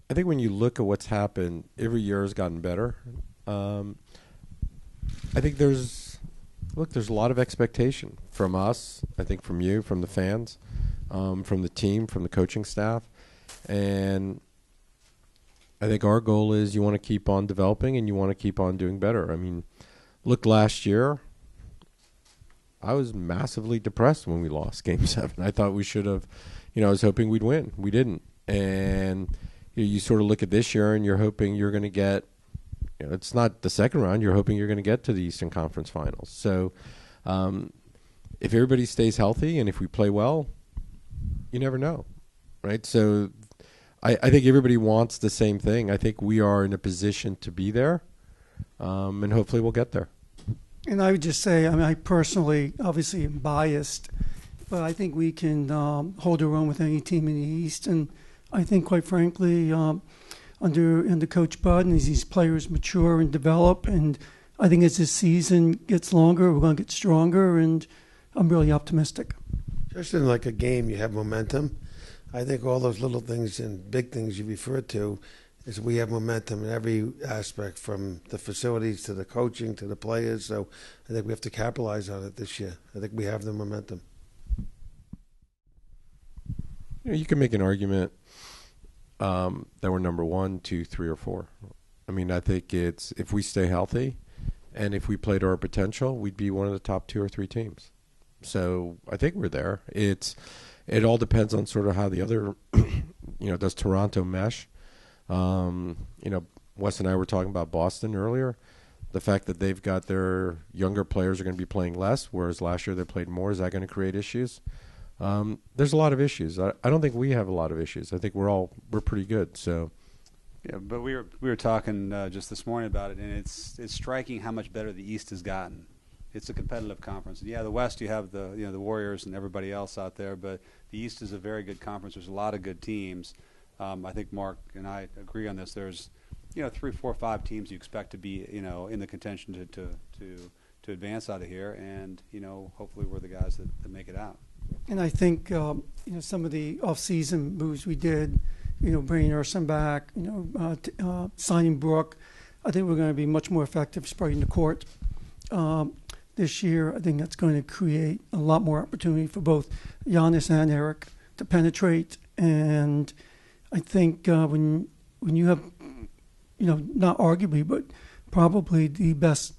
I think when you look at what's happened, every year has gotten better. I think there's a lot of expectation from us, I think from you, from the fans, from the team, from the coaching staff. And I think our goal is you want to keep on developing and you want to keep on doing better. I mean, look, last year, I was massively depressed when we lost Game 7. I thought we should have, I was hoping we'd win. We didn't. And you sort of look at this year and you're hoping you're going to get, it's not the second round. You're hoping you're going to get to the Eastern Conference Finals. So if everybody stays healthy and if we play well, you never know, right? So I think everybody wants the same thing. I think we are in a position to be there, and hopefully we'll get there. And I would just say, I personally, obviously, am biased, but I think we can hold our own with any team in the East. And I think, quite frankly, under Coach Bud, and as these players mature and develop, and I think as this season gets longer, we're going to get stronger, and I'm really optimistic. Just in like a game, you have momentum. I think all those little things and big things you referred to is we have momentum in every aspect, from the facilities to the coaching to the players. So I think we have to capitalize on it this year. I think we have the momentum. You can make an argument that we're number 1, 2, 3, or 4. I mean, I think it's if we stay healthy and if we play to our potential, we'd be one of the top 2 or 3 teams. So I think we're there. It all depends on sort of how the other, does Toronto mesh? Wes and I were talking about Boston earlier. The fact that they've got their younger players are going to be playing less, whereas last year they played more. Is that going to create issues? There's a lot of issues. I don't think we have a lot of issues. I think we're pretty good. So, yeah. But we were talking just this morning about it, and it's striking how much better the East has gotten. It's a competitive conference. Yeah, the West, you have the Warriors and everybody else out there, but the East is a very good conference. There's a lot of good teams. I think Mark and I agree on this. There's 3, 4, 5 teams you expect to be in the contention to advance out of here, and hopefully we're the guys that make it out. And I think some of the off-season moves we did, bringing Urson back, signing Brooke, I think we're going to be much more effective spreading the court. This year, I think that's going to create a lot more opportunity for both Giannis and Eric to penetrate. And I think when you have, not arguably, but probably the best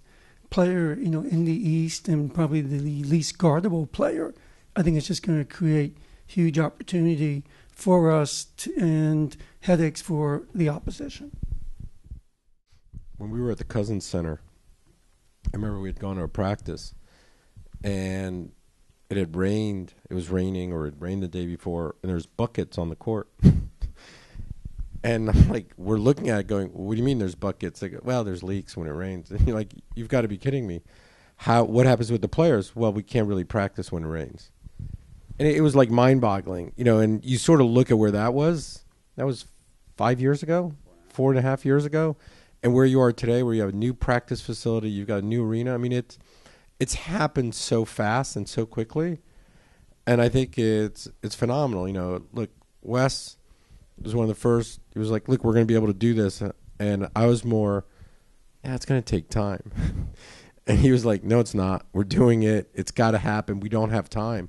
player, in the East and probably the least guardable player, I think it's just going to create huge opportunity for us and headaches for the opposition. When we were at the Cousins Center, I remember we had gone to a practice, and it had rained. It was raining, or it rained the day before, and there's buckets on the court. And I'm like, we're looking at it going, what do you mean there's buckets? They go, well, there's leaks when it rains. And you're like, you've got to be kidding me. What happens with the players? Well, we can't really practice when it rains. And it was like mind-boggling, and you sort of look at where that was. That was 5 years ago, 4.5 years ago. And where you are today, where you have a new practice facility, you've got a new arena. I mean, it's happened so fast and so quickly, and I think it's phenomenal. Look, Wes was one of the first. He was like, "Look, we're going to be able to do this," and I was more, "Yeah, it's going to take time," and he was like, "No, it's not. We're doing it. It's got to happen. We don't have time,"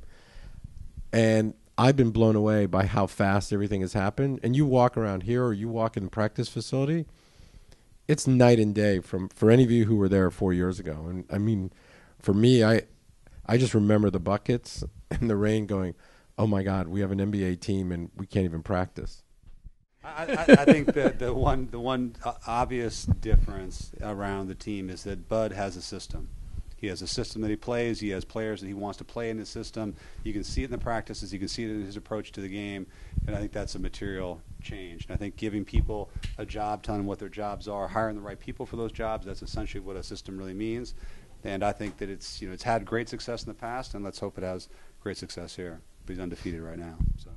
and I've been blown away by how fast everything has happened. And you walk around here, or you walk in the practice facility. It's night and day for any of you who were there 4 years ago. And I mean, for me, I just remember the buckets and the rain going, oh my God, we have an NBA team and we can't even practice. I think that the one obvious difference around the team is that Bud has a system. He has a system that he plays. He has players that he wants to play in his system. You can see it in the practices. You can see it in his approach to the game. And I think that's a material change. And I think giving people a job, telling them what their jobs are, hiring the right people for those jobs, that's essentially what a system really means. And I think that it's had great success in the past, and let's hope it has great success here. But he's undefeated right now. So.